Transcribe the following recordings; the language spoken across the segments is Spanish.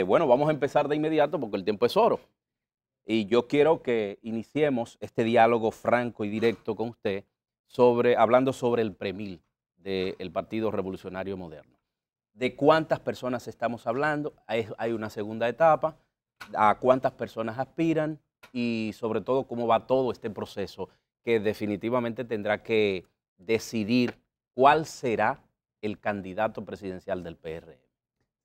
Bueno, vamos a empezar de inmediato porque el tiempo es oro. Y yo quiero que iniciemos este diálogo franco y directo con usted hablando sobre el PREMIL del Partido Revolucionario Moderno. ¿De cuántas personas estamos hablando? Hay una segunda etapa. ¿A cuántas personas aspiran? Y sobre todo, ¿cómo va todo este proceso que definitivamente tendrá que decidir cuál será el candidato presidencial del PRM?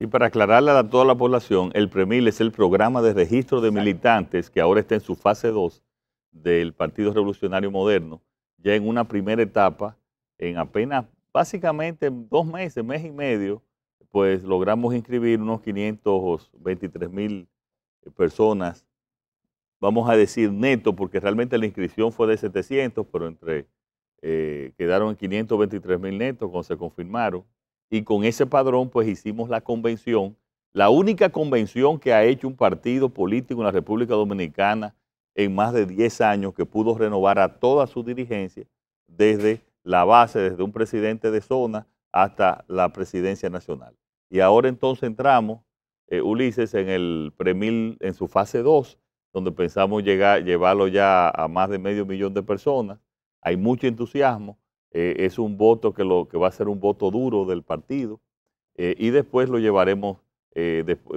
Y para aclararle a toda la población, el PREMIL es el programa de registro de militantes que ahora está en su fase 2 del Partido Revolucionario Moderno, ya en una primera etapa, en apenas básicamente en 2 meses, mes y medio, pues logramos inscribir unos 523,000 personas, vamos a decir neto, porque realmente la inscripción fue de 700, pero quedaron en 523,000 netos cuando se confirmaron. Y con ese padrón, pues hicimos la convención, la única convención que ha hecho un partido político en la República Dominicana en más de 10 años, que pudo renovar a toda su dirigencia, desde la base, desde un presidente de zona hasta la presidencia nacional. Y ahora entonces entramos, Ulises, en el PREMIL en su fase 2, donde pensamos llevarlo ya a más de 500,000 de personas. Hay mucho entusiasmo. Es un voto que va a ser un voto duro del partido, y después lo llevaremos,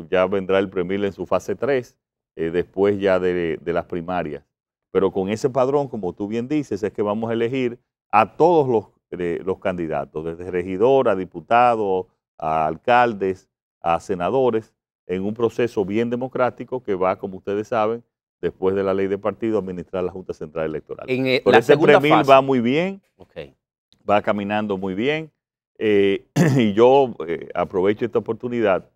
ya vendrá el PREMIL en su fase 3, después ya de las primarias. Pero con ese padrón, como tú bien dices, es que vamos a elegir a todos los candidatos, desde regidor a diputado, a alcaldes, a senadores, en un proceso bien democrático que va, como ustedes saben, después de la ley de partido, a administrar la Junta Central Electoral. Pero La ese segunda PREMIL fase. va muy bien. Okay. Va caminando muy bien, y yo aprovecho esta oportunidad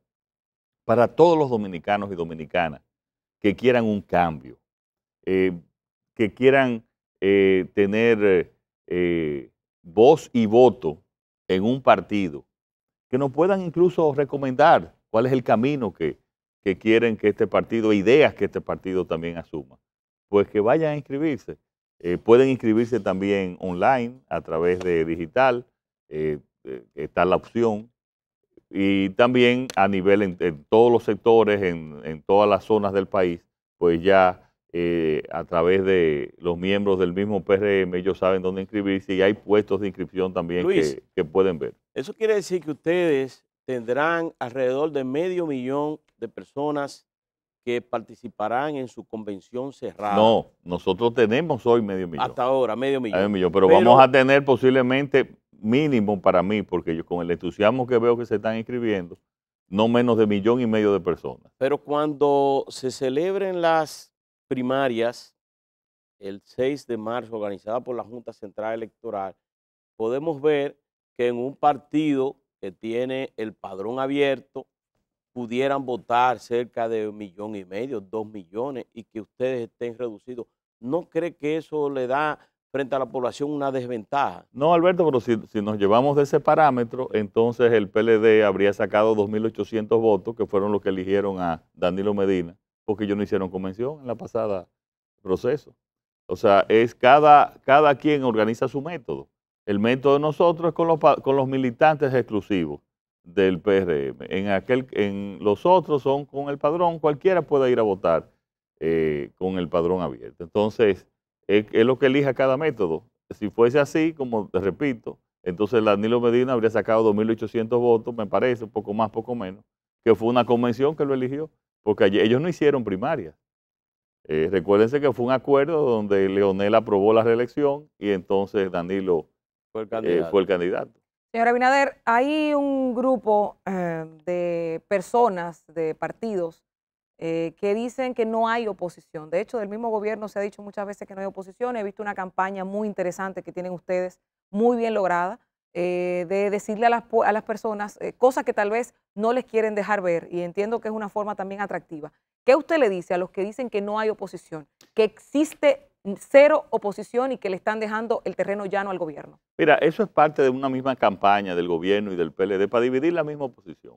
para todos los dominicanos y dominicanas que quieran un cambio, que quieran tener voz y voto en un partido, que nos puedan incluso recomendar cuál es el camino que quieren que este partido, ideas que este partido también asuma, pues que vayan a inscribirse. Pueden inscribirse también online a través de digital, está la opción, y también a nivel en todos los sectores, en todas las zonas del país, pues ya a través de los miembros del mismo PRM, ellos saben dónde inscribirse, y hay puestos de inscripción también Luis, que pueden ver. eso quiere decir que ustedes tendrán alrededor de 500,000 de personas que participarán en su convención cerrada. No, nosotros tenemos hoy 500,000. Hasta ahora, 500,000. Pero vamos a tener posiblemente mínimo para mí, porque yo con el entusiasmo que veo que se están inscribiendo, no menos de 1,5 millones de personas. Pero cuando se celebren las primarias, el 6 de marzo, organizada por la Junta Central Electoral, podemos ver que en un partido que tiene el padrón abierto, pudieran votar cerca de 1,500,000, 2 millones, y que ustedes estén reducidos. ¿No cree que eso le da frente a la población una desventaja? No, Alberto, pero si nos llevamos de ese parámetro, entonces el PLD habría sacado 2,800 votos, que fueron los que eligieron a Danilo Medina, porque ellos no hicieron convención en la pasada proceso. O sea, es cada quien organiza su método. El método de nosotros es con los militantes exclusivos del PRM. En los otros son con el padrón, cualquiera puede ir a votar con el padrón abierto. Entonces, es lo que elija cada método. Si fuese así, como te repito, entonces Danilo Medina habría sacado 2,800 votos, me parece, un poco más, poco menos, que fue una convención que lo eligió, porque ellos no hicieron primarias. Recuérdense que fue un acuerdo donde Leonel aprobó la reelección y entonces Danilo Fue el candidato. fue el candidato. Señor Abinader, hay un grupo de personas, de partidos, que dicen que no hay oposición. De hecho, del mismo gobierno se ha dicho muchas veces que no hay oposición. He visto una campaña muy interesante que tienen ustedes, muy bien lograda, de decirle a las personas cosas que tal vez no les quieren dejar ver, y entiendo que es una forma también atractiva. ¿Qué usted le dice a los que dicen que no hay oposición, que existe cero oposición y que le están dejando el terreno llano al gobierno? Mira, eso es parte de una misma campaña del gobierno y del PLD para dividir la misma oposición.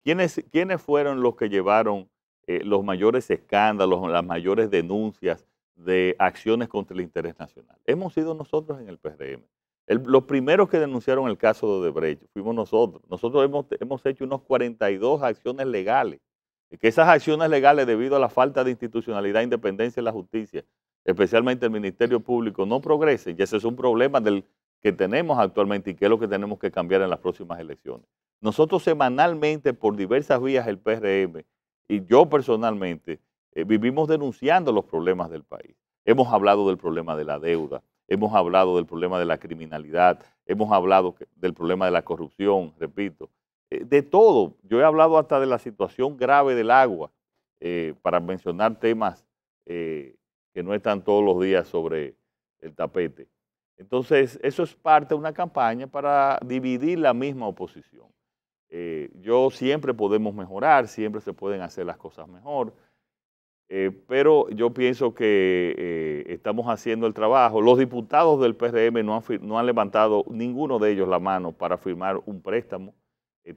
¿Quiénes fueron los que llevaron los mayores escándalos, las mayores denuncias de acciones contra el interés nacional? Hemos sido nosotros en el PRM. Los primeros que denunciaron el caso de Odebrecht fuimos nosotros. Nosotros hemos hecho unos 42 acciones legales que esas acciones legales, debido a la falta de institucionalidad e independencia de la justicia, especialmente el Ministerio Público, no progresen. Y ese es un problema que tenemos actualmente y que es lo que tenemos que cambiar en las próximas elecciones. Nosotros semanalmente, por diversas vías, el PRM y yo personalmente, vivimos denunciando los problemas del país. Hemos hablado del problema de la deuda, hemos hablado del problema de la criminalidad, hemos hablado del problema de la corrupción, repito, de todo. Yo he hablado hasta de la situación grave del agua, para mencionar temas que no están todos los días sobre el tapete. Entonces, eso es parte de una campaña para dividir la misma oposición. Yo siempre podemos mejorar, siempre se pueden hacer las cosas mejor, pero yo pienso que estamos haciendo el trabajo. Los diputados del PRM no han levantado ninguno de ellos la mano para firmar un préstamo.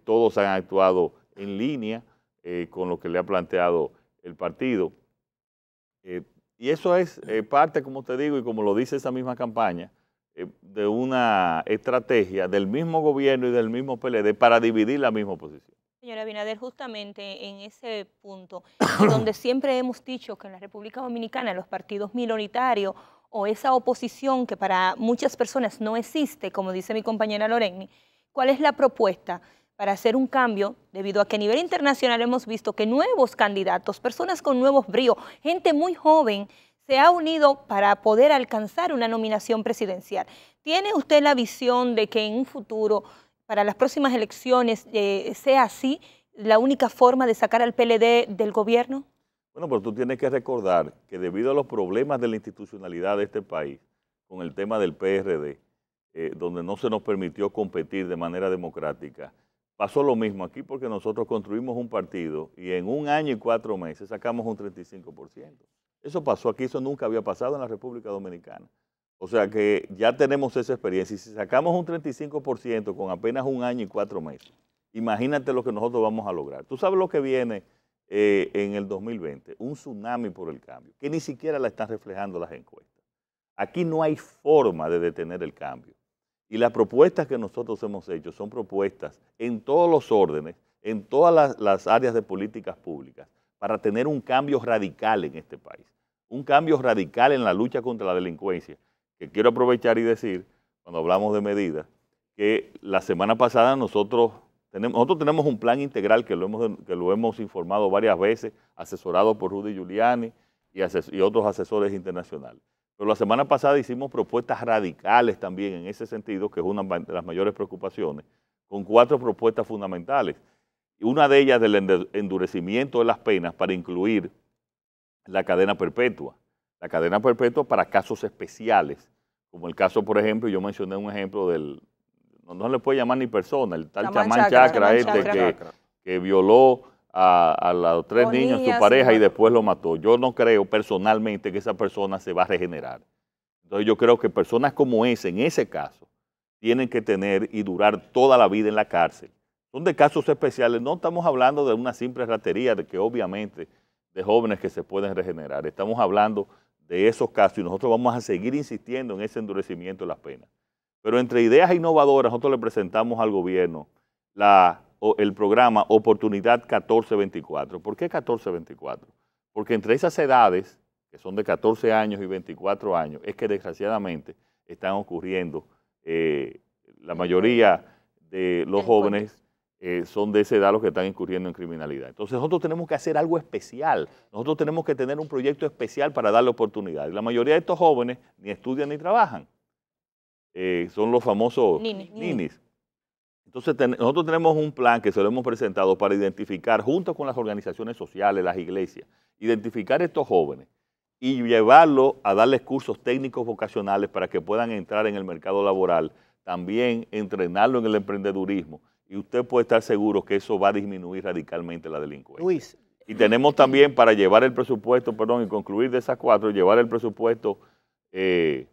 Todos han actuado en línea con lo que le ha planteado el partido. Y eso es parte, como te digo, y como lo dice esa misma campaña, de una estrategia del mismo gobierno y del mismo PLD para dividir la misma oposición. Señora Abinader, justamente en ese punto, donde siempre hemos dicho que en la República Dominicana los partidos minoritarios o esa oposición que para muchas personas no existe, como dice mi compañera Loreni, ¿cuál es la propuesta para hacer un cambio? Debido a que a nivel internacional hemos visto que nuevos candidatos, personas con nuevos bríos, gente muy joven, se ha unido para poder alcanzar una nominación presidencial. ¿Tiene usted la visión de que en un futuro, para las próximas elecciones, sea así la única forma de sacar al PLD del gobierno? Bueno, pero tú tienes que recordar que debido a los problemas de la institucionalidad de este país, con el tema del PRD, donde no se nos permitió competir de manera democrática, pasó lo mismo aquí porque nosotros construimos un partido y en 1 año y 4 meses sacamos un 35%. Eso pasó aquí, eso nunca había pasado en la República Dominicana. O sea que ya tenemos esa experiencia y si sacamos un 35% con apenas 1 año y 4 meses, imagínate lo que nosotros vamos a lograr. Tú sabes lo que viene en el 2020, un tsunami por el cambio, que ni siquiera la están reflejando las encuestas. Aquí no hay forma de detener el cambio. Y las propuestas que nosotros hemos hecho son propuestas en todos los órdenes, en todas las áreas de políticas públicas, para tener un cambio radical en este país. Un cambio radical en la lucha contra la delincuencia, que quiero aprovechar y decir, cuando hablamos de medidas, que la semana pasada nosotros tenemos un plan integral que lo hemos informado varias veces, asesorado por Rudy Giuliani y otros asesores internacionales. Pero la semana pasada hicimos propuestas radicales también en ese sentido, que es una de las mayores preocupaciones, con 4 propuestas fundamentales. Y una de ellas del endurecimiento de las penas para incluir la cadena perpetua. La cadena perpetua para casos especiales, como el caso, por ejemplo, yo mencioné un ejemplo no le puede llamar ni persona, el tal Chamán Chacra que violó a los 3 niños, su pareja, y después lo mató. Yo no creo personalmente que esa persona se va a regenerar. Entonces yo creo que personas como ese, en ese caso, tienen que tener y durar toda la vida en la cárcel. Son de casos especiales, no estamos hablando de una simple ratería, de que obviamente de jóvenes que se pueden regenerar. Estamos hablando de esos casos y nosotros vamos a seguir insistiendo en ese endurecimiento de las penas. Pero entre ideas innovadoras, nosotros le presentamos al gobierno el programa Oportunidad 1424. ¿Por qué 1424? Porque entre esas edades, que son de 14 años y 24 años, es que desgraciadamente están ocurriendo, la mayoría de los jóvenes son de esa edad los que están incurriendo en criminalidad. Entonces nosotros tenemos que hacer algo especial, nosotros tenemos que tener un proyecto especial para darle oportunidad. Y la mayoría de estos jóvenes ni estudian ni trabajan. Son los famosos ninis. Entonces nosotros tenemos un plan que se lo hemos presentado para identificar, junto con las organizaciones sociales, las iglesias, identificar a estos jóvenes y llevarlos a darles cursos técnicos vocacionales para que puedan entrar en el mercado laboral, también entrenarlo en el emprendedurismo, y usted puede estar seguro que eso va a disminuir radicalmente la delincuencia. Luis. Y tenemos también para llevar el presupuesto, y concluir de esas 4, llevar el presupuesto de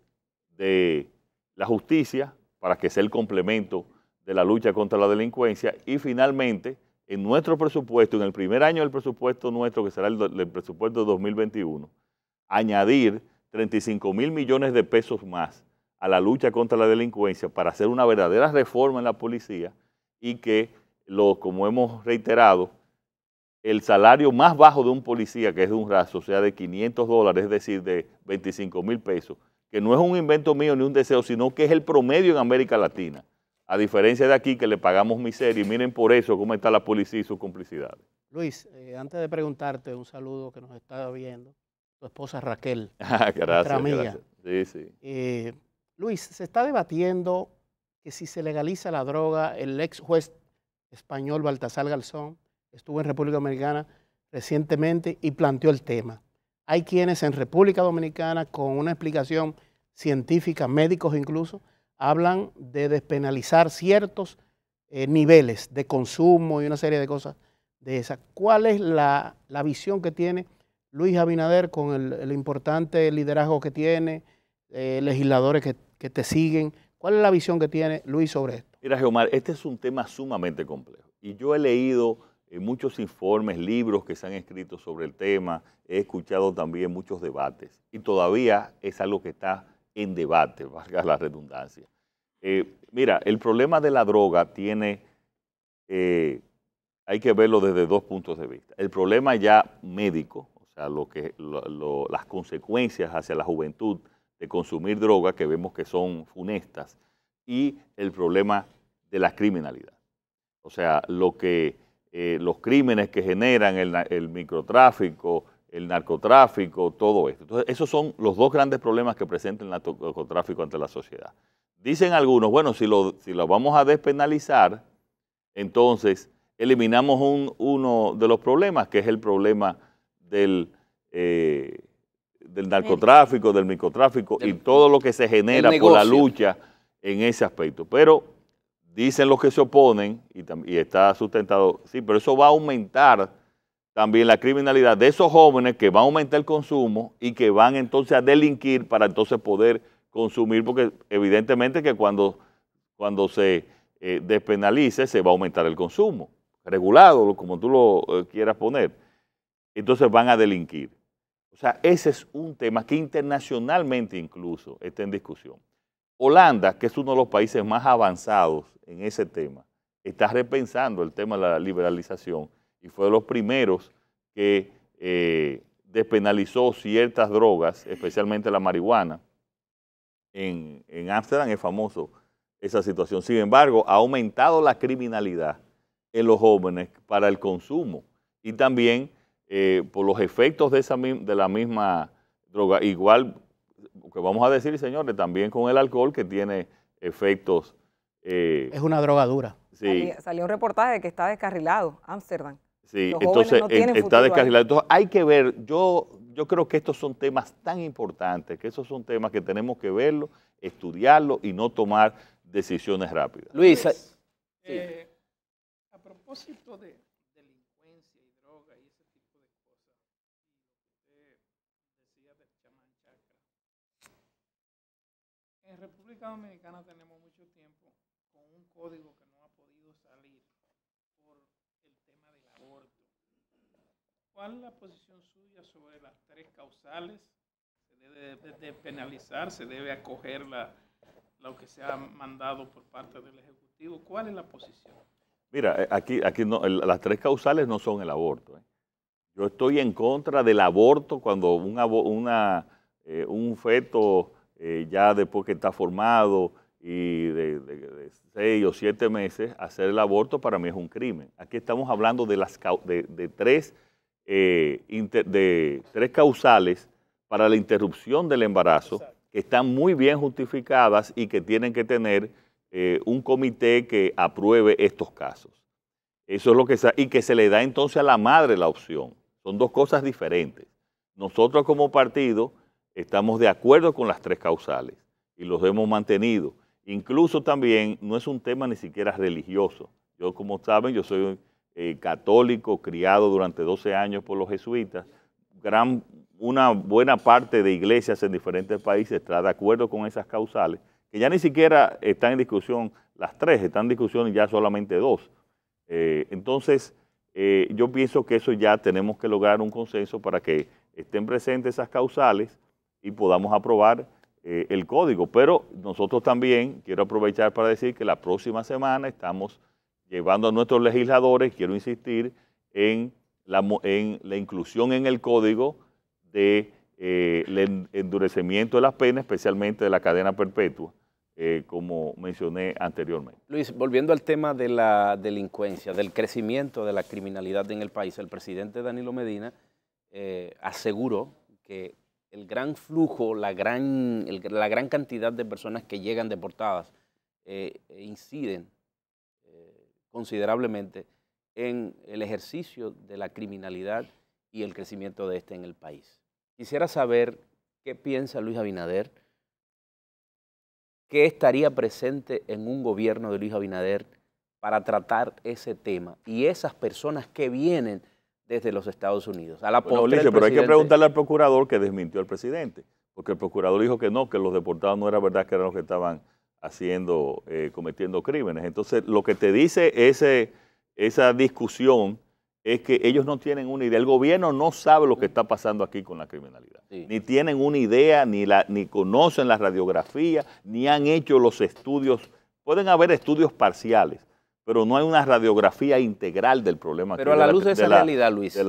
la justicia para que sea el complemento de la lucha contra la delincuencia, y finalmente en nuestro presupuesto, en el primer año del presupuesto nuestro, que será el presupuesto de 2021, añadir 35,000 millones de pesos más a la lucha contra la delincuencia para hacer una verdadera reforma en la policía y que, como hemos reiterado, el salario más bajo de un policía, que es de un raso, sea de $500, es decir, de 25,000 pesos, que no es un invento mío ni un deseo, sino que es el promedio en América Latina. A diferencia de aquí, que le pagamos miseria, y miren por eso cómo está la policía y sus complicidades. Luis, antes de preguntarte, un saludo que nos está viendo, tu esposa Raquel. Gracias, amiga. gracias. Sí, sí. Luis, se está debatiendo que si se legaliza la droga, el ex juez español Baltasar Garzón estuvo en República Dominicana recientemente y planteó el tema. Hay quienes en República Dominicana, con una explicación científica, médicos incluso, hablan de despenalizar ciertos niveles de consumo y una serie de cosas de esas. ¿Cuál es la visión que tiene Luis Abinader con el importante liderazgo que tiene, legisladores que te siguen? ¿Cuál es la visión que tiene Luis sobre esto? Mira, Geomar, este es un tema sumamente complejo. Y yo he leído muchos informes, libros que se han escrito sobre el tema, he escuchado también muchos debates. Y todavía es algo que está en debate, valga la redundancia. Mira, el problema de la droga tiene, hay que verlo desde dos puntos de vista. El problema ya médico, o sea, las consecuencias hacia la juventud de consumir droga, que vemos que son funestas, y el problema de la criminalidad. O sea, los crímenes que generan el microtráfico, el narcotráfico, todo esto. Entonces, esos son los dos grandes problemas que presenta el narcotráfico ante la sociedad. Dicen algunos, bueno, si lo vamos a despenalizar, entonces eliminamos uno de los problemas, que es el problema del narcotráfico, del microtráfico y todo lo que se genera por la lucha en ese aspecto. Pero dicen los que se oponen, y está sustentado, sí, pero eso va a aumentar también la criminalidad de esos jóvenes, que va a aumentar el consumo y que van entonces a delinquir para entonces poder consumir, porque evidentemente que cuando se despenalice se va a aumentar el consumo, regulado, como tú lo quieras poner. Entonces van a delinquir. O sea, ese es un tema que internacionalmente incluso está en discusión. Holanda, que es uno de los países más avanzados en ese tema, está repensando el tema de la liberalización y fue de los primeros que despenalizó ciertas drogas, especialmente la marihuana. En Ámsterdam es famoso esa situación. Sin embargo, ha aumentado la criminalidad en los jóvenes para el consumo y también por los efectos de la misma droga. Igual, que vamos a decir, señores, también con el alcohol, que tiene efectos. Es una droga dura. Sí. Salió un reportaje de que está descarrilado, Ámsterdam. Sí, los entonces no está descarrilado. Entonces hay que ver, yo creo que estos son temas tan importantes, que esos son temas que tenemos que verlos, estudiarlos y no tomar decisiones rápidas. Luis, a propósito de delincuencia y droga y ese tipo de cosas, usted decía del chamán chakra. En República Dominicana tenemos mucho tiempo con un código que no ha podido salir por el tema del aborto. ¿Cuál es la posición suya sobre las tres causales? ¿Se debe de penalizar? ¿Se debe acoger lo que se ha mandado por parte del Ejecutivo? ¿Cuál es la posición? Mira, aquí no, las tres causales no son el aborto. Yo estoy en contra del aborto cuando un feto ya después que está formado y de 6 o 7 meses, hacer el aborto para mí es un crimen. Aquí estamos hablando de tres causales para la interrupción del embarazo, que están muy bien justificadas y que tienen que tener un comité que apruebe estos casos. Eso es lo y que se le da entonces a la madre la opción. Son dos cosas diferentes. Nosotros como partido estamos de acuerdo con las tres causales y los hemos mantenido. Incluso también no es un tema ni siquiera religioso. Yo, como saben, yo soy católico, criado durante 12 años por los jesuitas. Una buena parte de iglesias en diferentes países está de acuerdo con esas causales, que ya ni siquiera están en discusión las tres, están en discusión ya solamente dos. Entonces, yo pienso que eso ya tenemos que lograr un consenso para que estén presentes esas causales y podamos aprobar el código. Pero nosotros también, quiero aprovechar para decir que la próxima semana estamos llevando a nuestros legisladores, quiero insistir, en en la inclusión en el código de el endurecimiento de las penas, especialmente de la cadena perpetua, como mencioné anteriormente. Luis, volviendo al tema de la delincuencia, del crecimiento de la criminalidad en el país, el presidente Danilo Medina aseguró que el gran flujo, la gran cantidad de personas que llegan deportadas inciden considerablemente en el ejercicio de la criminalidad y el crecimiento de este en el país. Quisiera saber qué piensa Luis Abinader, qué estaría presente en un gobierno de Luis Abinader para tratar ese tema y esas personas que vienen desde los Estados Unidos. A la bueno, Ulises, pero hay que preguntarle al procurador que desmintió al presidente, porque el procurador dijo que no, que los deportados no era verdad que eran los que estaban haciendo, cometiendo crímenes. Entonces, lo que te dice esa discusión es que ellos no tienen una idea. El gobierno no sabe lo que está pasando aquí con la criminalidad. Sí. Ni tienen una idea, ni conocen la radiografía, ni han hecho los estudios. Pueden haber estudios parciales, pero no hay una radiografía integral del problema. Pero a la luz de esa realidad, Luis.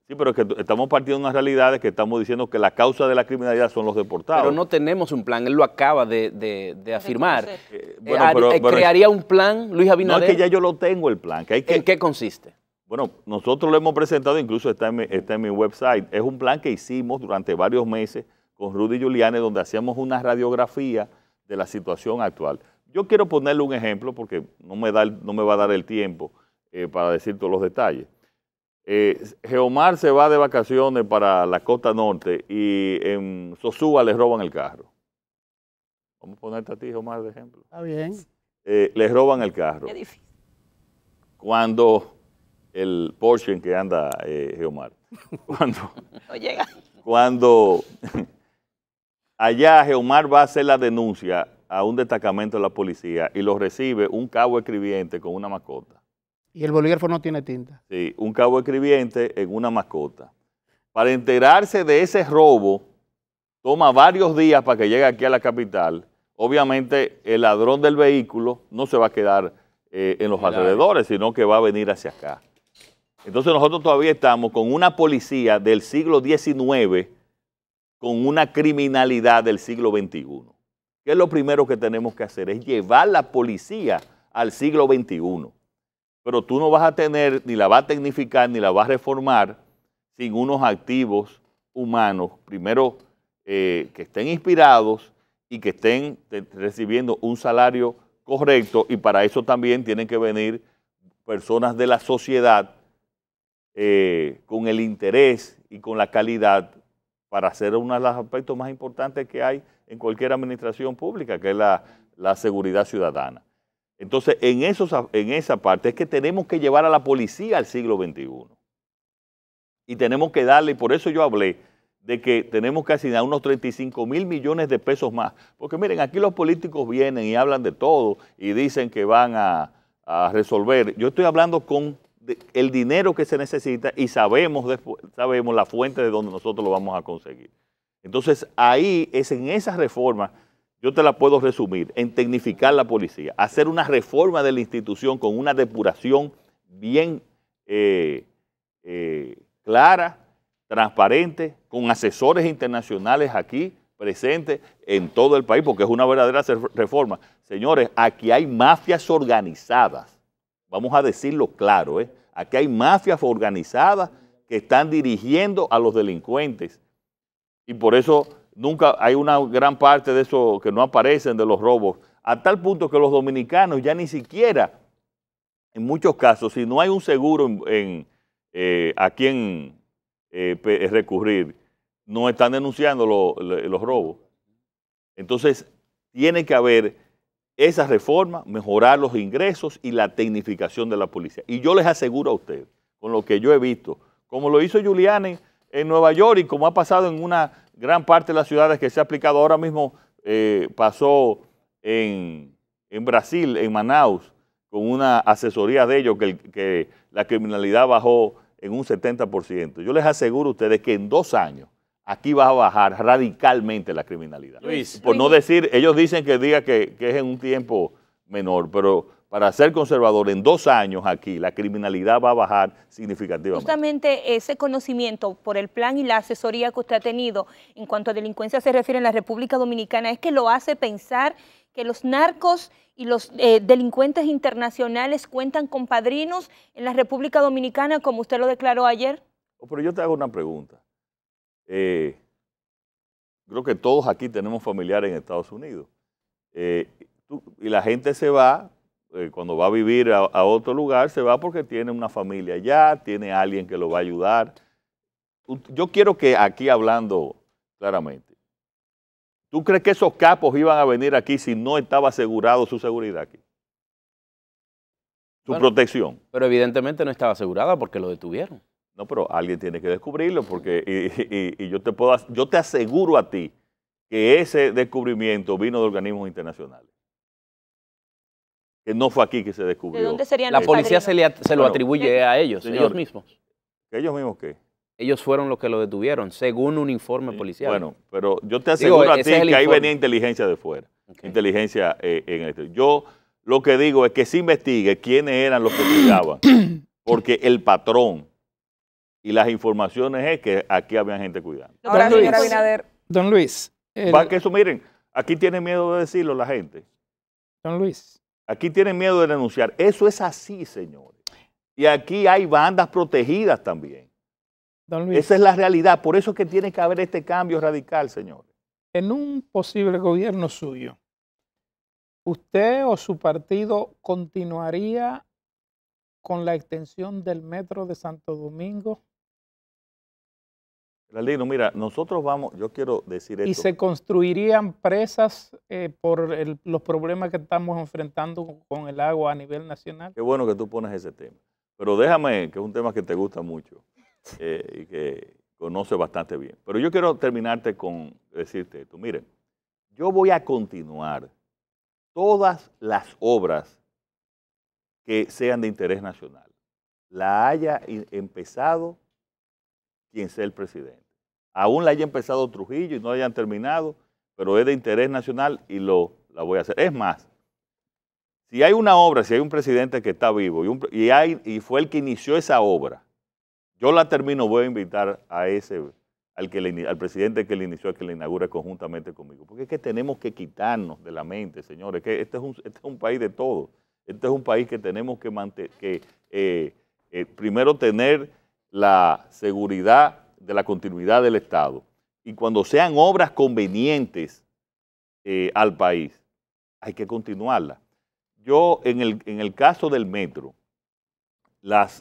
Sí, pero es que estamos partiendo de unas realidades que estamos diciendo que la causa de la criminalidad son los deportados. Pero no tenemos un plan, él lo acaba de afirmar. ¿Crearía un plan, Luis Abinader? No, es que ya yo lo tengo el plan. ¿En qué consiste? Bueno, nosotros lo hemos presentado, incluso está en mi website. Es un plan que hicimos durante varios meses con Rudy Giuliani, donde hacíamos una radiografía de la situación actual. Yo quiero ponerle un ejemplo porque no me va a dar el tiempo para decir todos los detalles. Geomar se va de vacaciones para la costa norte y en Sosúa le roban el carro. Vamos a ponerte a ti, Geomar, de ejemplo. Está bien. Le roban el carro. Qué difícil. Cuando el Porsche en que anda Geomar. Cuando allá Geomar va a hacer la denuncia a un destacamento de la policía y lo recibe un cabo escribiente con una mascota. Y el bolígrafo no tiene tinta. Sí, un cabo escribiente en una mascota. Para enterarse de ese robo, toma varios días para que llegue aquí a la capital. Obviamente, el ladrón del vehículo no se va a quedar en los alrededores, sino que va a venir hacia acá. Entonces, nosotros todavía estamos con una policía del siglo XIX con una criminalidad del siglo XXI. ¿Qué es lo primero que tenemos que hacer? Es llevar la policía al siglo XXI. Pero tú no vas a tener, ni la vas a tecnificar, ni la vas a reformar sin unos activos humanos, primero que estén inspirados y que estén recibiendo un salario correcto, y para eso también tienen que venir personas de la sociedad con el interés y con la calidad para hacer uno de los aspectos más importantes que hay en cualquier administración pública, que es la seguridad ciudadana. Entonces, en esa parte es que tenemos que llevar a la policía al siglo XXI. Y tenemos que darle, por eso yo hablé de que tenemos que asignar unos 35 mil millones de pesos más. Porque miren, aquí los políticos vienen y hablan de todo y dicen que van a resolver. Yo estoy hablando con el dinero que se necesita y sabemos la fuente de donde nosotros lo vamos a conseguir. Entonces, ahí es en esa reforma. Yo te la puedo resumir en tecnificar la policía, hacer una reforma de la institución con una depuración bien clara, transparente, con asesores internacionales aquí presentes en todo el país, porque es una verdadera reforma. Señores, aquí hay mafias organizadas, vamos a decirlo claro, aquí hay mafias organizadas que están dirigiendo a los delincuentes, y por eso nunca hay una gran parte de eso que no aparecen de los robos, a tal punto que los dominicanos ya ni siquiera, en muchos casos, si no hay un seguro a quien recurrir, no están denunciando los robos. Entonces, tiene que haber esa reforma, mejorar los ingresos y la tecnificación de la policía. Y yo les aseguro a ustedes, con lo que yo he visto, como lo hizo Giuliani en Nueva York y como ha pasado en una gran parte de las ciudades que se ha aplicado ahora mismo, pasó en Brasil, en Manaus, con una asesoría de ellos que la criminalidad bajó en un 70%. Yo les aseguro a ustedes que en 2 años aquí va a bajar radicalmente la criminalidad. Luis. Por no decir, ellos dicen que diga que es en un tiempo menor, pero para ser conservador, en 2 años aquí la criminalidad va a bajar significativamente. Justamente ese conocimiento por el plan y la asesoría que usted ha tenido en cuanto a delincuencia se refiere en la República Dominicana es que lo hace pensar que los narcos y los delincuentes internacionales cuentan con padrinos en la República Dominicana, como usted lo declaró ayer. Pero yo te hago una pregunta. Creo que todos aquí tenemos familiares en Estados Unidos. Y la gente se va, cuando va a vivir a otro lugar, se va porque tiene una familia allá, tiene alguien que lo va a ayudar. Yo quiero que aquí, hablando claramente, ¿tú crees que esos capos iban a venir aquí si no estaba asegurado su seguridad aquí? Su protección. Pero evidentemente no estaba asegurada porque lo detuvieron. No, pero alguien tiene que descubrirlo porque y yo te aseguro a ti que ese descubrimiento vino de organismos internacionales. Que no fue aquí que se descubrió. ¿De dónde serían La los policía padrinos? se lo atribuye a ellos, señores, ellos mismos. ¿Ellos mismos qué? Ellos fueron los que lo detuvieron, según un informe policial. Bueno, pero yo te aseguro a ti que ahí venía inteligencia de fuera. Okay. Inteligencia en este. Yo lo que digo es que se investigue quiénes eran los que cuidaban. Porque el patrón y las informaciones es que aquí había gente cuidando. Ahora, Don Luis. señor Abinader, Don Luis, Va que eso, miren, aquí tienen miedo de decirlo la gente. don Luis, Aquí tienen miedo de denunciar. Eso es así, señores. Y aquí hay bandas protegidas también. don Luis, Esa es la realidad. Por eso es que tiene que haber este cambio radical, señores. en un posible gobierno suyo, ¿usted o su partido continuaría con la extensión del metro de Santo Domingo Geraldino, mira, nosotros vamos, yo quiero decir y esto. se construirían presas por los problemas que estamos enfrentando con el agua a nivel nacional? Qué bueno que tú pones ese tema. Pero déjame, que es un tema que te gusta mucho y que conoce bastante bien. Pero yo quiero terminarte con decirte esto. Miren, yo voy a continuar todas las obras que sean de interés nacional. La haya empezado quien sea el presidente. Aún la haya empezado Trujillo y no la hayan terminado, pero es de interés nacional y la voy a hacer. Es más, si hay una obra, si hay un presidente que está vivo y fue el que inició esa obra, yo la termino, voy a invitar a al presidente que le inició, a que la inaugure conjuntamente conmigo. Porque es que tenemos que quitarnos de la mente, señores, que este es un país de todos. Este es un país que tenemos que primero tener la seguridad de la continuidad del Estado. Y cuando sean obras convenientes al país, hay que continuarlas. Yo, en el caso del metro,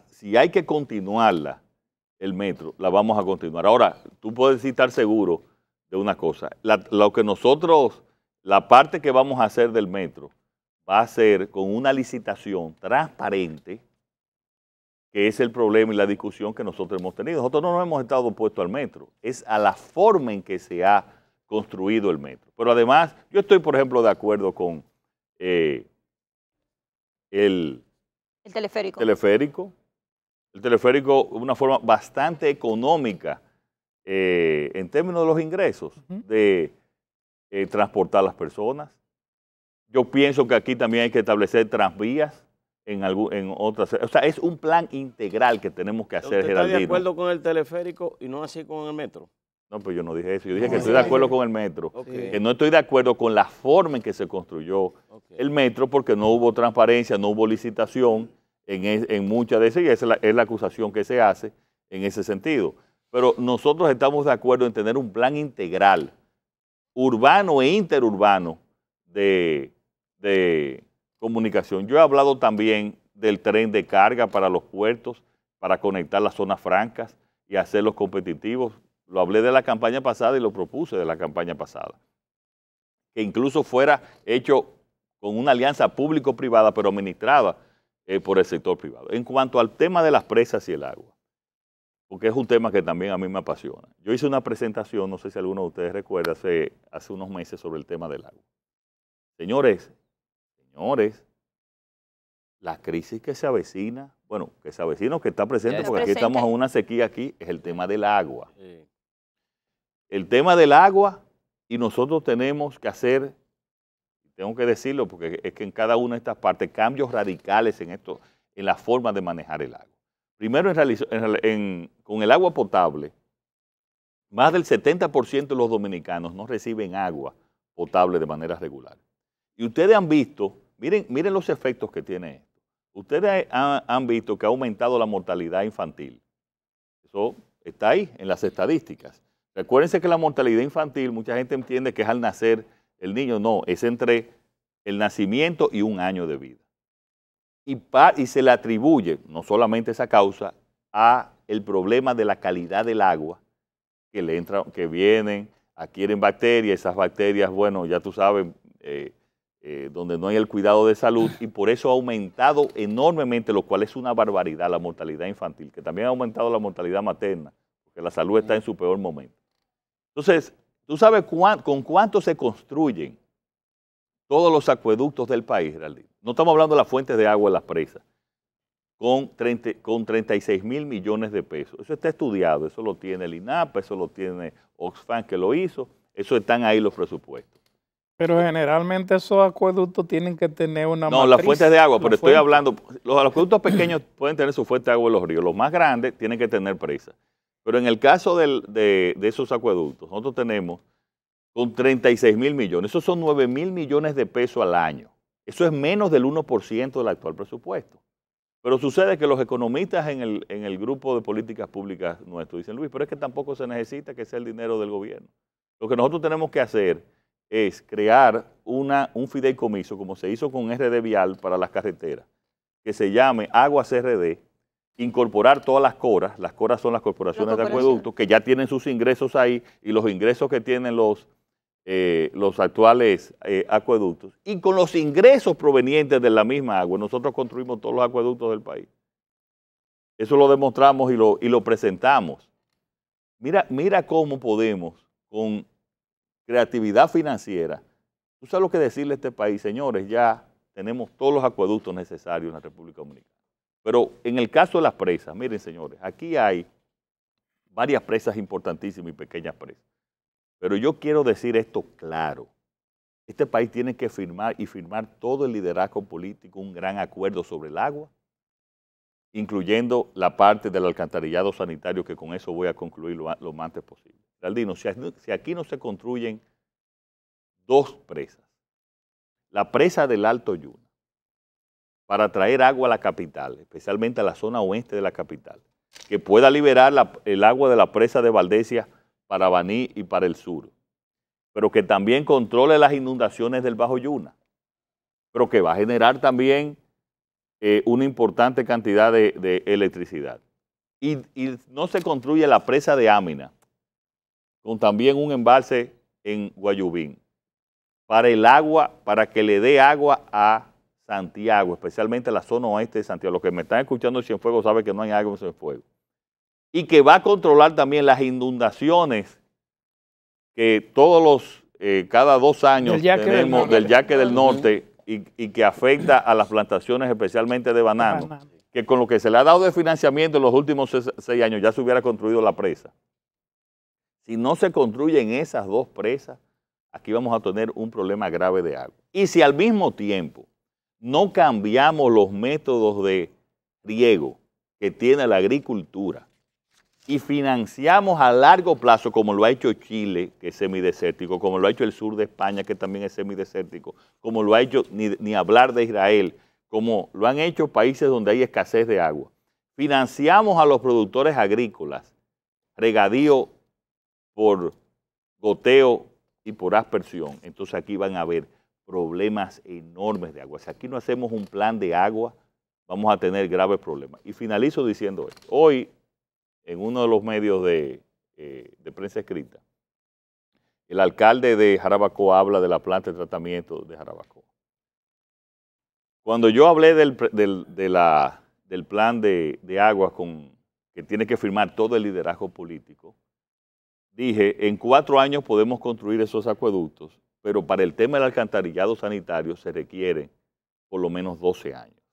si hay que continuarla, el metro, la vamos a continuar. Ahora, tú puedes estar seguro de una cosa. La parte que vamos a hacer del metro va a ser con una licitación transparente, que es el problema y la discusión que nosotros hemos tenido. Nosotros no nos hemos estado opuestos al metro, es a la forma en que se ha construido el metro. Pero además, yo estoy, por ejemplo, de acuerdo con el teleférico. El teleférico es una forma bastante económica en términos de los ingresos de transportar a las personas. Yo pienso que aquí también hay que establecer tranvías en otras. O sea, es un plan integral que tenemos que hacer, ¿Usted está Geraldino. de acuerdo con el teleférico y no así con el metro? No, pues yo no dije eso. Yo dije que estoy de acuerdo con el metro. Okay. Que no estoy de acuerdo con la forma en que se construyó el metro porque no hubo transparencia, no hubo licitación en muchas de esas, y esa es la acusación que se hace en ese sentido. Pero nosotros estamos de acuerdo en tener un plan integral, urbano e interurbano, de comunicación. Yo he hablado también del tren de carga para los puertos, para conectar las zonas francas y hacerlos competitivos. Lo hablé de la campaña pasada y lo propuse de la campaña pasada. Que incluso fuera hecho con una alianza público-privada, pero administrada por el sector privado. En cuanto al tema de las presas y el agua, porque es un tema que también a mí me apasiona. Yo hice una presentación, no sé si alguno de ustedes recuerda, hace unos meses sobre el tema del agua. Señores, la crisis que se avecina, que está presente, porque aquí estamos en una sequía aquí, es el tema del agua. Sí. El tema del agua, y nosotros tenemos que hacer, tengo que decirlo porque es que en cada una de estas partes, cambios radicales en esto, en la forma de manejar el agua. Primero, con el agua potable, más del 70% de los dominicanos no reciben agua potable de manera regular. Y ustedes han visto, miren los efectos que tiene esto. Ustedes han visto que ha aumentado la mortalidad infantil. Eso está ahí en las estadísticas. Recuérdense que la mortalidad infantil, mucha gente entiende que es al nacer el niño. No, es entre el nacimiento y un año de vida. Y se le atribuye, no solamente esa causa, a el problema de la calidad del agua, que vienen, adquieren bacterias, esas bacterias, bueno, ya tú sabes, donde no hay el cuidado de salud, y por eso ha aumentado enormemente, lo cual es una barbaridad, la mortalidad infantil, que también ha aumentado la mortalidad materna, porque la salud está en su peor momento. Entonces, ¿tú sabes con cuánto se construyen todos los acueductos del país, Geraldine? No estamos hablando de las fuentes de agua en las presas, con 36 mil millones de pesos. Eso está estudiado, eso lo tiene el INAPA, eso lo tiene Oxfam que lo hizo, eso están ahí los presupuestos. Pero generalmente esos acueductos tienen que tener una No, las fuentes de agua, pero estoy hablando, los acueductos pequeños pueden tener su fuente de agua en los ríos, los más grandes tienen que tener presas. Pero en el caso de esos acueductos, nosotros tenemos con 36 mil millones, esos son 9 mil millones de pesos al año. Eso es menos del 1% del actual presupuesto. Pero sucede que los economistas en el grupo de políticas públicas nuestro dicen, Luis, pero es que tampoco se necesita que sea el dinero del gobierno. Lo que nosotros tenemos que hacer es crear un fideicomiso, como se hizo con RD Vial para las carreteras, que se llame Aguas RD, incorporar todas las coras son las corporaciones de acueductos, que ya tienen sus ingresos ahí, y los ingresos que tienen los actuales acueductos, y con los ingresos provenientes de la misma agua, nosotros construimos todos los acueductos del país. Eso lo demostramos y lo presentamos. Mira cómo podemos, con creatividad financiera, tú sabes lo que decirle a este país, señores, ya tenemos todos los acueductos necesarios en la República Dominicana. Pero en el caso de las presas, miren señores, aquí hay varias presas importantísimas y pequeñas presas. Pero yo quiero decir esto claro. Este país tiene que firmar todo el liderazgo político, un gran acuerdo sobre el agua, incluyendo la parte del alcantarillado sanitario, que con eso voy a concluir lo más antes posible. Geraldino, si aquí no se construyen dos presas, la presa del Alto Yuna, para traer agua a la capital, especialmente a la zona oeste de la capital, que pueda liberar el agua de la presa de Valdesia para Baní y para el sur, pero que también controle las inundaciones del Bajo Yuna, pero que va a generar también una importante cantidad de electricidad. Y no se construye la presa de Ámina, con también un embalse en Guayubín, para el agua, para que le dé agua a Santiago, especialmente la zona oeste de Santiago. Los que me están escuchando en Cienfuegos saben que no hay agua en Cienfuegos. Y que va a controlar también las inundaciones que cada 2 años tenemos del Yaque del Norte y que afecta a las plantaciones especialmente de banano, que con lo que se le ha dado de financiamiento en los últimos 6 años ya se hubiera construido la presa. Si no se construyen esas 2 presas, aquí vamos a tener un problema grave de agua. Y si al mismo tiempo no cambiamos los métodos de riego que tiene la agricultura, y financiamos a largo plazo, como lo ha hecho Chile, que es semidesértico, como lo ha hecho el sur de España, que también es semidesértico, como lo ha hecho, ni hablar de Israel, como lo han hecho países donde hay escasez de agua. Financiamos a los productores agrícolas, regadío por goteo y por aspersión. Entonces aquí van a haber problemas enormes de agua. Si aquí no hacemos un plan de agua, vamos a tener graves problemas. Y finalizo diciendo esto. Hoy, en uno de los medios de prensa escrita, el alcalde de Jarabacoa habla de la planta de tratamiento de Jarabacoa. Cuando yo hablé del plan de agua que tiene que firmar todo el liderazgo político, dije, en 4 años podemos construir esos acueductos, pero para el tema del alcantarillado sanitario se requiere por lo menos 12 años.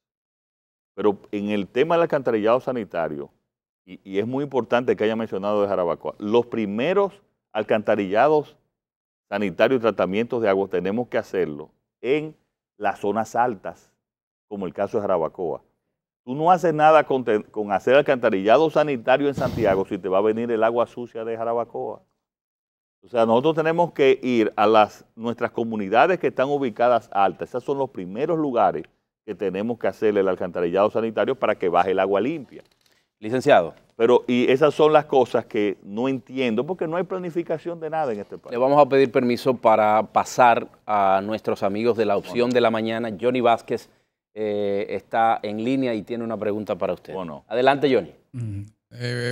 Pero en el tema del alcantarillado sanitario, y es muy importante que haya mencionado de Jarabacoa, los primeros alcantarillados sanitarios y tratamientos de agua tenemos que hacerlo en las zonas altas, como el caso de Jarabacoa. Tú no haces nada con hacer alcantarillado sanitario en Santiago si te va a venir el agua sucia de Jarabacoa. O sea, nosotros tenemos que ir a nuestras comunidades que están ubicadas altas. Esos son los primeros lugares que tenemos que hacerle el alcantarillado sanitario para que baje el agua limpia. Licenciado. Y esas son las cosas que no entiendo, porque no hay planificación de nada en este país. Le vamos a pedir permiso para pasar a nuestros amigos de la opción de la mañana. Johnny Vázquez está en línea y tiene una pregunta para usted. Bueno. Adelante, Johnny.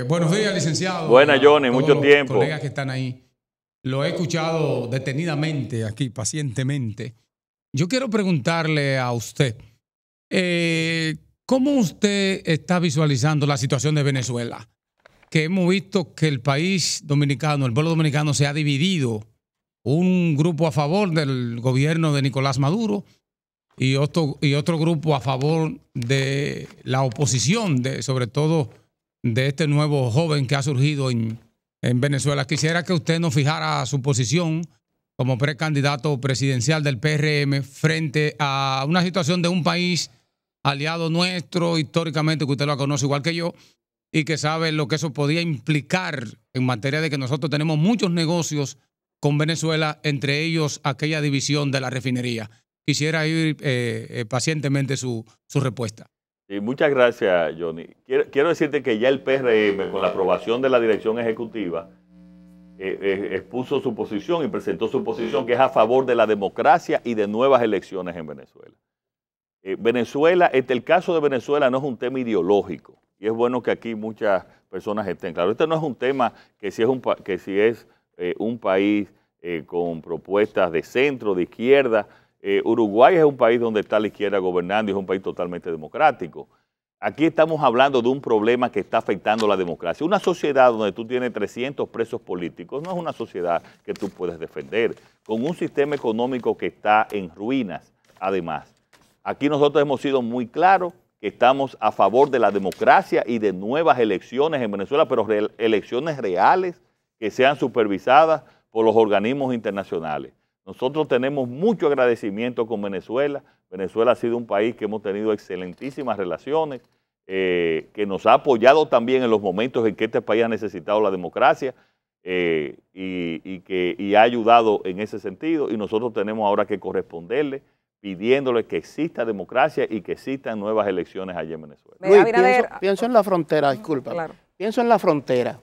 Buenos días, licenciado. Buenas, Johnny, mucho los tiempo. Colegas que están ahí. Lo he escuchado detenidamente aquí, pacientemente. Yo quiero preguntarle a usted, ¿cómo usted está visualizando la situación de Venezuela? Que hemos visto que el país dominicano, el pueblo dominicano se ha dividido. Un grupo a favor del gobierno de Nicolás Maduro y otro grupo a favor de la oposición, sobre todo de este nuevo joven que ha surgido en Venezuela. Quisiera que usted nos fijara su posición como precandidato presidencial del PRM frente a una situación de un país aliado nuestro, históricamente, que usted lo conoce igual que yo, y que sabe lo que eso podía implicar en materia de que nosotros tenemos muchos negocios con Venezuela, entre ellos aquella división de la refinería. Quisiera oír pacientemente su respuesta. Sí, muchas gracias, Johnny. Quiero decirte que ya el PRM, con la aprobación de la dirección ejecutiva, expuso su posición y presentó su posición, que es a favor de la democracia y de nuevas elecciones en Venezuela. El caso de Venezuela no es un tema ideológico, y es bueno que aquí muchas personas estén claras. Este no es un tema que si es un país con propuestas de centro, de izquierda. Uruguay es un país donde está la izquierda gobernando y es un país totalmente democrático. Aquí estamos hablando de un problema que está afectando la democracia. Una sociedad donde tú tienes 300 presos políticos no es una sociedad que tú puedes defender, con un sistema económico que está en ruinas, además. Aquí nosotros hemos sido muy claros que estamos a favor de la democracia y de nuevas elecciones en Venezuela, pero elecciones reales que sean supervisadas por los organismos internacionales. Nosotros tenemos mucho agradecimiento con Venezuela. Venezuela ha sido un país que hemos tenido excelentísimas relaciones, que nos ha apoyado también en los momentos en que este país ha necesitado la democracia y ha ayudado en ese sentido. Y nosotros tenemos ahora que corresponderle, pidiéndole que exista democracia y que existan nuevas elecciones allá en Venezuela. Luis, pienso en la frontera, disculpa. Claro. Pienso en la frontera,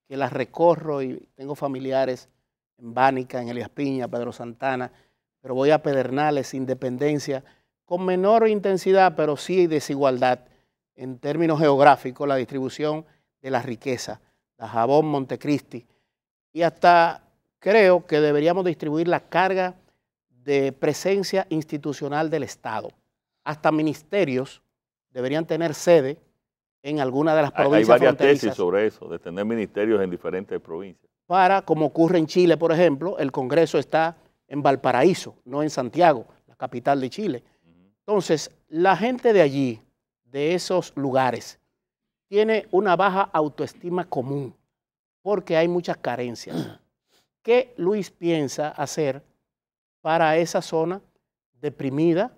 que la recorro y tengo familiares en Bánica, en Elías Piña, Pedro Santana, pero voy a Pedernales, Independencia, con menor intensidad, pero sí hay desigualdad en términos geográficos, la distribución de la riqueza, Dajabón, Montecristi, y hasta creo que deberíamos distribuir la carga de presencia institucional del Estado. Hasta ministerios deberían tener sede en alguna de las provincias fronterizas. Hay varias fronterizas. tesis sobre eso, de tener ministerios en diferentes provincias. Para, como ocurre en Chile, por ejemplo, el Congreso está en Valparaíso, no en Santiago, la capital de Chile. Entonces, la gente de allí, de esos lugares, tiene una baja autoestima común, porque hay muchas carencias. ¿Qué Luis piensa hacer para esa zona deprimida,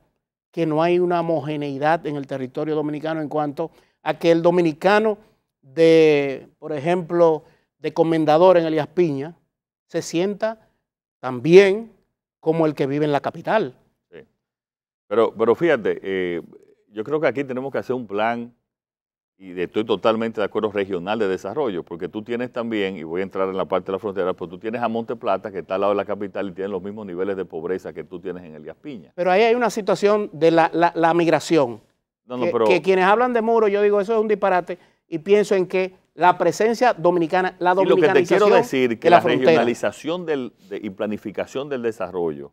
que no hay una homogeneidad en el territorio dominicano en cuanto a que el dominicano de, por ejemplo, de Comendador en Elías Piña, se sienta también como el que vive en la capital? Sí. Pero fíjate, yo creo que aquí tenemos que hacer un plan, y estoy totalmente de acuerdo, regional de desarrollo, porque tú tienes también, y voy a entrar en la parte de la frontera, pero tú tienes a Monte Plata, que está al lado de la capital y tiene los mismos niveles de pobreza que tú tienes en Elías Piña. Pero ahí hay una situación de la migración. Que quienes hablan de muro, yo digo, eso es un disparate, y pienso en que la presencia dominicana, la dominicanización, y lo que te quiero decir, que de la regionalización y planificación del desarrollo,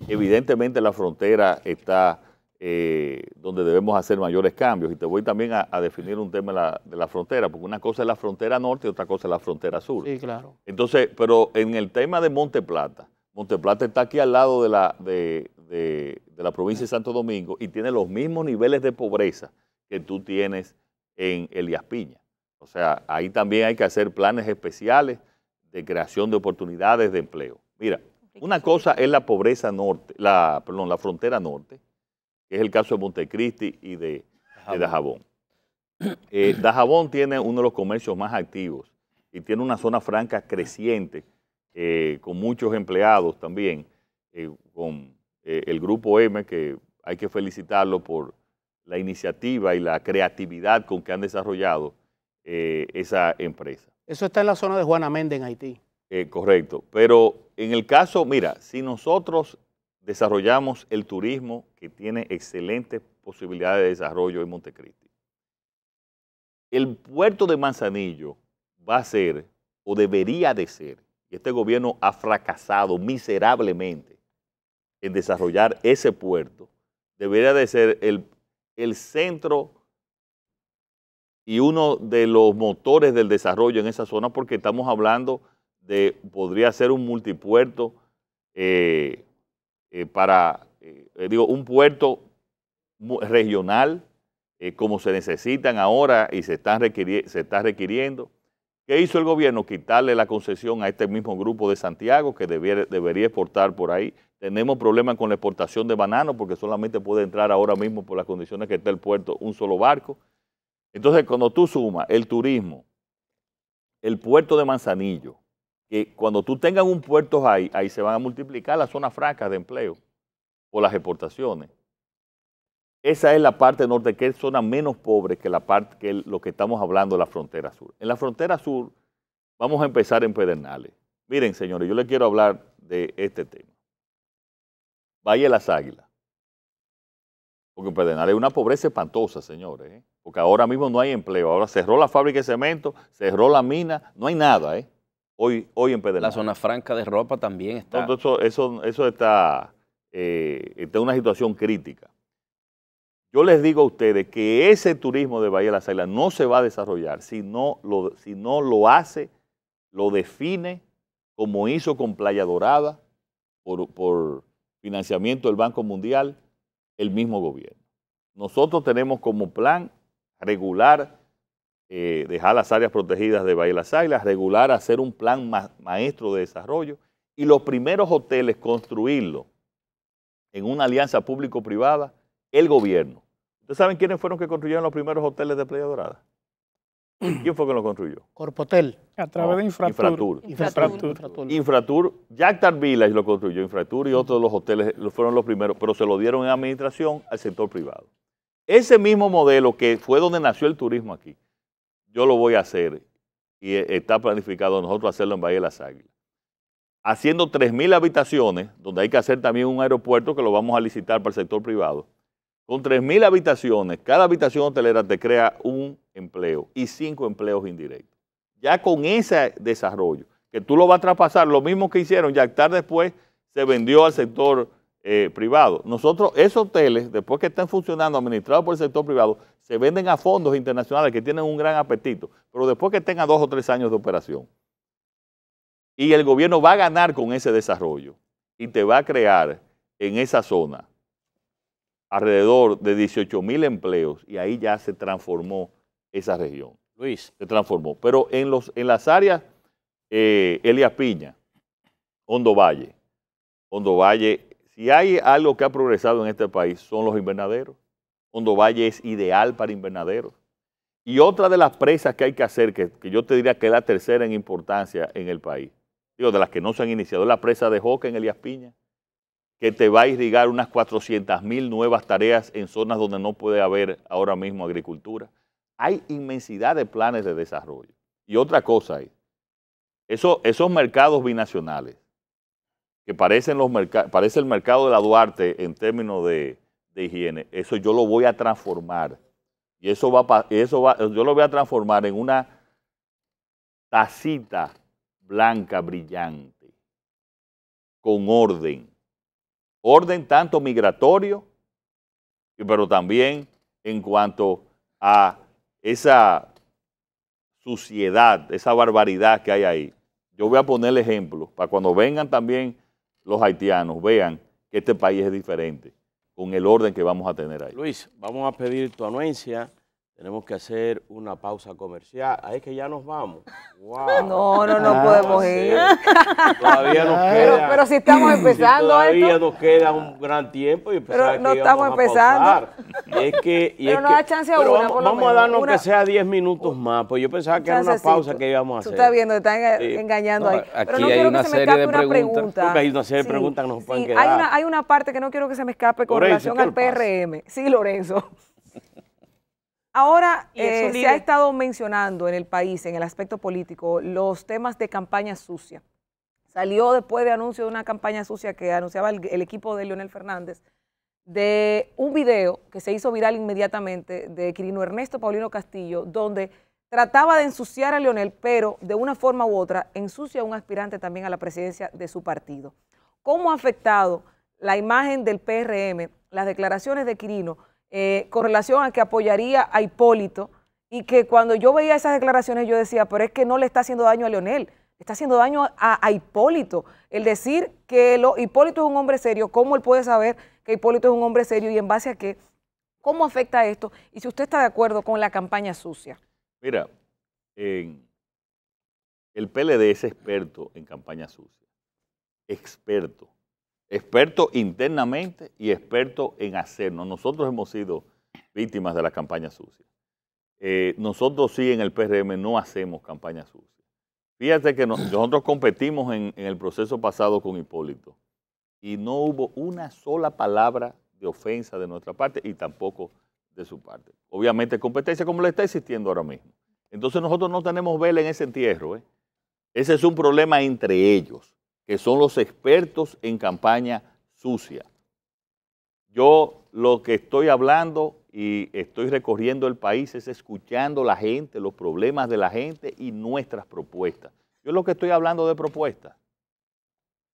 evidentemente la frontera está donde debemos hacer mayores cambios. Y te voy también a definir un tema de la frontera, porque una cosa es la frontera norte y otra cosa es la frontera sur. Sí, claro. Entonces, pero en el tema de Monte Plata está aquí al lado de la provincia de Santo Domingo y tiene los mismos niveles de pobreza que tú tienes en Elías Piña. O sea, ahí también hay que hacer planes especiales de creación de oportunidades de empleo. Mira, Una cosa es la pobreza norte, la frontera norte, que es el caso de Montecristi y de Dajabón. Dajabón tiene uno de los comercios más activos y tiene una zona franca creciente, con muchos empleados también, con el Grupo M, que hay que felicitarlo por la iniciativa y la creatividad con que han desarrollado esa empresa. Eso está en la zona de Juana Méndez, en Haití. Correcto, pero en el caso, mira, si nosotros desarrollamos el turismo, que tiene excelentes posibilidades de desarrollo en Montecristi, el puerto de Manzanillo va a ser, o debería de ser, y este gobierno ha fracasado miserablemente en desarrollar ese puerto, debería de ser el centro y uno de los motores del desarrollo en esa zona, porque estamos hablando podría ser un multipuerto un puerto regional, como se necesitan ahora y se está requiriendo. ¿Qué hizo el gobierno? Quitarle la concesión a este mismo grupo de Santiago, que debería exportar por ahí. Tenemos problemas con la exportación de bananos, porque solamente puede entrar ahora mismo, por las condiciones que está el puerto, un solo barco. Entonces, cuando tú sumas el turismo, el puerto de Manzanillo, que cuando tú tengas un puerto ahí se van a multiplicar las zonas francas de empleo por las exportaciones. Esa es la parte norte, que es zona menos pobre que lo que estamos hablando de la frontera sur. En la frontera sur vamos a empezar en Pedernales. Miren, señores, yo les quiero hablar de este tema. Valle de las Águilas. Porque en Pedernales hay una pobreza espantosa, señores. Porque ahora mismo no hay empleo. Ahora cerró la fábrica de cemento, cerró la mina, no hay nada, Hoy en Pedernales. La zona franca de ropa también está. Eso está en una situación crítica. Yo les digo a ustedes que ese turismo de Bahía de las Águilas no se va a desarrollar si no lo hace, lo define, como hizo con Playa Dorada, por financiamiento del Banco Mundial, el mismo gobierno. Nosotros tenemos como plan regular, dejar las áreas protegidas de Bahía de las Águilas, regular, hacer un plan maestro de desarrollo y los primeros hoteles construirlos en una alianza público-privada, el gobierno. ¿Ustedes saben quiénes fueron que construyeron los primeros hoteles de Playa Dorada? ¿Quién fue que lo construyó? Corpotel. A través de Infratur. Infratur, Jactar Village lo construyó, Infratur y otros de los hoteles fueron los primeros, pero se lo dieron en administración al sector privado. Ese mismo modelo, que fue donde nació el turismo aquí, yo lo voy a hacer y está planificado nosotros hacerlo en Bahía de las Águilas. Haciendo 3.000 habitaciones, donde hay que hacer también un aeropuerto que lo vamos a licitar para el sector privado. Con 3.000 habitaciones, cada habitación hotelera te crea un empleo y 5 empleos indirectos. Ya con ese desarrollo, que tú lo vas a traspasar, lo mismo que hicieron, Jactar después se vendió al sector privado. Nosotros, esos hoteles, después que estén funcionando, administrados por el sector privado, se venden a fondos internacionales que tienen un gran apetito, pero después que tengan 2 o 3 años de operación. Y el gobierno va a ganar con ese desarrollo y te va a crear en esa zona alrededor de 18.000 empleos, y ahí ya se transformó esa región. Luis. Se transformó. Pero en las áreas Elías Piña, Hondo Valle, si hay algo que ha progresado en este país son los invernaderos. Hondo Valle es ideal para invernaderos. Y otra de las presas que hay que hacer, que yo te diría que es la tercera en importancia en el país, de las que no se han iniciado, es la presa de Joca en Elías Piña, que te va a irrigar unas 400.000 nuevas tareas en zonas donde no puede haber ahora mismo agricultura. Hay inmensidad de planes de desarrollo. Y otra cosa es, esos mercados binacionales, que parece el mercado de la Duarte en términos de higiene, eso yo lo voy a transformar. Y yo lo voy a transformar en una tacita blanca brillante, con orden. Orden tanto migratorio, pero también en cuanto a esa suciedad, esa barbaridad que hay ahí. Yo voy a poner ejemplos para cuando vengan también los haitianos, vean que este país es diferente con el orden que vamos a tener ahí. Luis, vamos a pedir tu anuencia Tenemos que hacer una pausa comercial. Ahí es que ya nos vamos. Wow. No podemos ir. Todavía nos queda. Pero si estamos empezando todavía esto. nos queda un gran tiempo y Pero no estamos empezando. Pero no da chance a una, por lo vamos a menos. darnos que sea 10 minutos más, pues yo pensaba que era una pausa que íbamos a hacer. Tú estás viendo, te están engañando ahí. Aquí Pero no hay quiero una que se me serie escape de una preguntas. pregunta. Porque hay una serie de preguntas que nos pueden Sí, quedar. hay una parte que no quiero que se me escape con Lorenzo, relación ¿qué al le pasa? PRM. Sí, Lorenzo. Ahora Y eso se ha estado mencionando en el país, en el aspecto político, los temas de campaña sucia. Salió después de anuncio de una campaña sucia que anunciaba el equipo de Leonel Fernández, de un video que se hizo viral inmediatamente de Quirino Ernesto Paulino Castillo, donde trataba de ensuciar a Leonel, pero de una forma u otra ensucia a un aspirante también a la presidencia de su partido. ¿Cómo ha afectado la imagen del PRM, las declaraciones de Quirino, con relación a que apoyaría a Hipólito, y que cuando yo veía esas declaraciones yo decía, pero es que no le está haciendo daño a Leonel, le está haciendo daño a Hipólito? El decir que Hipólito es un hombre serio, ¿cómo él puede saber que Hipólito es un hombre serio y en base a qué? ¿Cómo afecta esto? Y si usted está de acuerdo con la campaña sucia. Mira, el PLD es experto en campaña sucia. Experto internamente y experto en hacernos. Nosotros hemos sido víctimas de la campaña sucia. Nosotros sí en el PRM no hacemos campaña sucia. Fíjate que nosotros competimos en el proceso pasado con Hipólito y no hubo una sola palabra de ofensa de nuestra parte y tampoco de su parte. Obviamente competencia como la está existiendo ahora mismo. Entonces nosotros no tenemos vela en ese entierro. Ese es un problema entre ellos, que son los expertos en campaña sucia. Yo lo que estoy hablando y estoy recorriendo el país es escuchando a la gente, los problemas de la gente y nuestras propuestas. Yo lo que estoy hablando de propuestas.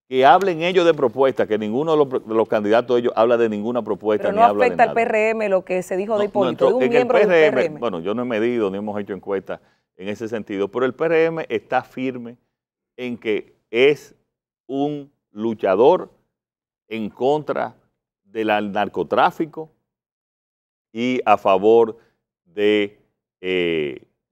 Que hablen ellos de propuestas, que ninguno de los candidatos de ellos habla de ninguna propuesta. Pero ni no habla afecta de al nada. PRM lo que se dijo de Hipólito, de un en miembro el del PRM, PRM. bueno, yo no he medido ni hemos hecho encuestas en ese sentido, pero el PRM está firme en que es un luchador en contra del narcotráfico y a favor de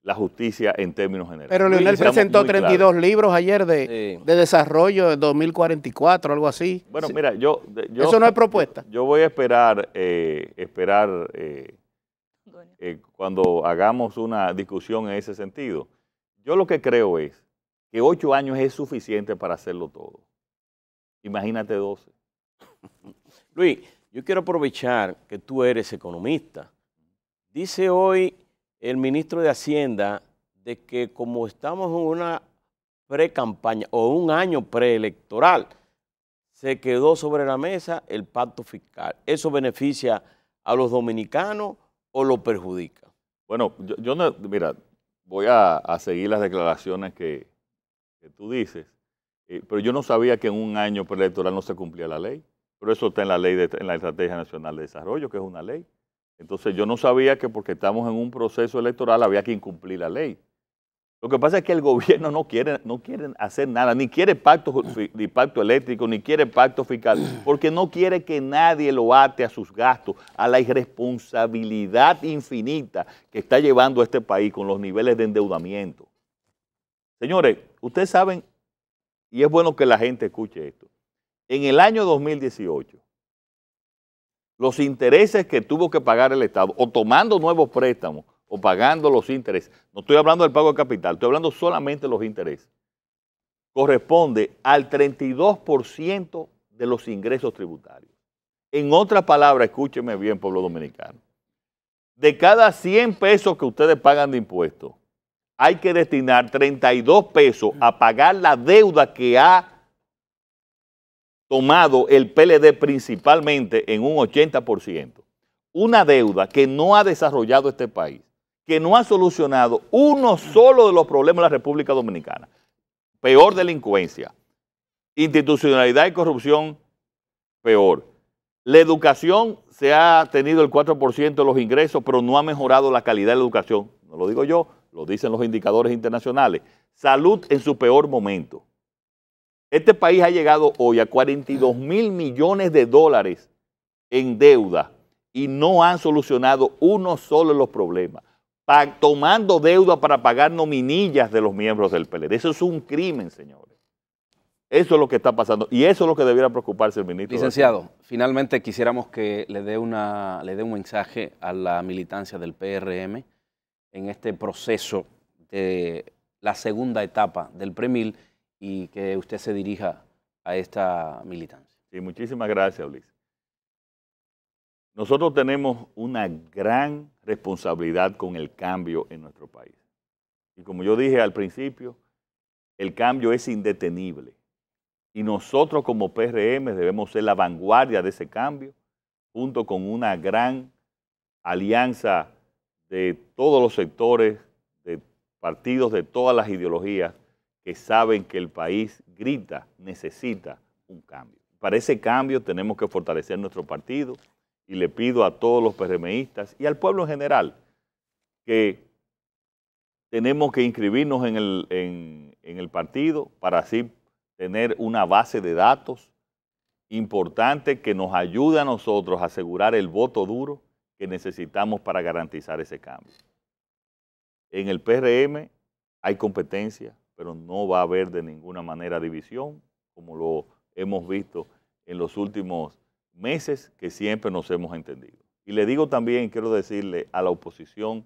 la justicia en términos generales. Pero Leonel presentó 32 libros ayer de desarrollo de 2044, algo así. Bueno, mira, yo eso no es propuesta. Yo voy a esperar, cuando hagamos una discusión en ese sentido. Yo lo que creo es que 8 años es suficiente para hacerlo todo. Imagínate 12. Luis, yo quiero aprovechar que tú eres economista. Dice hoy el ministro de Hacienda de que como estamos en una pre-campaña o un año preelectoral, se quedó sobre la mesa el pacto fiscal. ¿Eso beneficia a los dominicanos o lo perjudica? Bueno, yo no, mira, voy a seguir las declaraciones que tú dices, pero yo no sabía que en un año preelectoral no se cumplía la ley. Pero eso está en la ley, en la Estrategia Nacional de Desarrollo, que es una ley. Entonces yo no sabía que porque estamos en un proceso electoral había que incumplir la ley. Lo que pasa es que el gobierno no quiere hacer nada, ni quiere ni pacto eléctrico, ni quiere pacto fiscal, porque no quiere que nadie lo ate a sus gastos, a la irresponsabilidad infinita que está llevando a este país con los niveles de endeudamiento. Señores, ustedes saben, y es bueno que la gente escuche esto, en el año 2018, los intereses que tuvo que pagar el Estado, o tomando nuevos préstamos, o pagando los intereses, no estoy hablando del pago de capital, estoy hablando solamente de los intereses, corresponde al 32% de los ingresos tributarios. En otras palabras, escúcheme bien, pueblo dominicano, de cada 100 pesos que ustedes pagan de impuestos, hay que destinar 32 pesos a pagar la deuda que ha tomado el PLD principalmente en un 80%. Una deuda que no ha desarrollado este país, que no ha solucionado uno solo de los problemas de la República Dominicana. Peor delincuencia, institucionalidad y corrupción, peor. La educación se ha tenido el 4% de los ingresos, pero no ha mejorado la calidad de la educación. No lo digo yo, lo dicen los indicadores internacionales. Salud en su peor momento. Este país ha llegado hoy a 42 mil millones de dólares en deuda y no han solucionado uno solo de los problemas. tomando deuda para pagar nominillas de los miembros del PLD. Eso es un crimen, señores. Eso es lo que está pasando y eso es lo que debiera preocuparse el ministro. Licenciado, finalmente quisiéramos que le dé un mensaje a la militancia del PRM en este proceso de la segunda etapa del PREMIL y que usted se dirija a esta militancia. Sí, muchísimas gracias, Ulises. Nosotros tenemos una gran responsabilidad con el cambio en nuestro país. Y como yo dije al principio, el cambio es indetenible. Y nosotros como PRM debemos ser la vanguardia de ese cambio, junto con una gran alianza de todos los sectores, de partidos de todas las ideologías que saben que el país grita, necesita un cambio. Para ese cambio tenemos que fortalecer nuestro partido y le pido a todos los PRMistas y al pueblo en general que tenemos que inscribirnos en el partido para así tener una base de datos importante que nos ayude a nosotros a asegurar el voto duro que necesitamos para garantizar ese cambio. En el PRM hay competencia, pero no va a haber de ninguna manera división, como lo hemos visto en los últimos meses, que siempre nos hemos entendido. Y le digo también, quiero decirle a la oposición,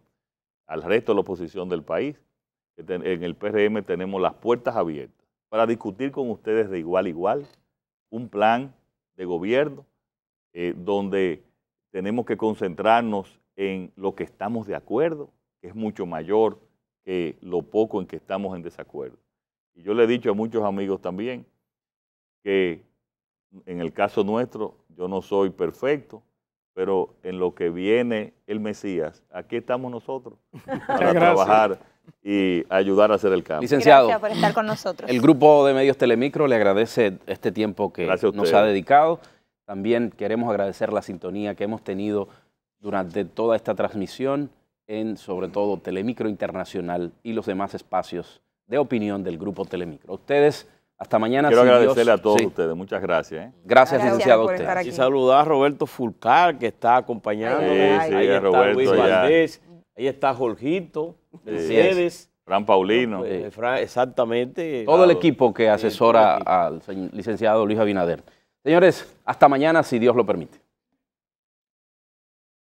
al resto de la oposición del país, que en el PRM tenemos las puertas abiertas para discutir con ustedes de igual a igual un plan de gobierno donde tenemos que concentrarnos en lo que estamos de acuerdo, que es mucho mayor que lo poco en que estamos en desacuerdo. Y yo le he dicho a muchos amigos también que en el caso nuestro yo no soy perfecto, pero en lo que viene el Mesías, aquí estamos nosotros para trabajar y ayudar a hacer el cambio. Licenciado, gracias por estar con nosotros. El grupo de medios Telemicro le agradece este tiempo que nos ha dedicado. También queremos agradecer la sintonía que hemos tenido durante toda esta transmisión en, sobre todo, Telemicro Internacional y los demás espacios de opinión del grupo Telemicro. A ustedes, hasta mañana. Quiero agradecerle a todos ustedes. Muchas gracias. Gracias, licenciado, a usted. Y saludar a Roberto Fulcar, que está acompañando. Ahí está Roberto, Luis Valdés, ahí está Jorgito, Mercedes. Fran Paulino. Exactamente. Todo el equipo que asesora al licenciado Luis Abinader. Señores, hasta mañana, si Dios lo permite.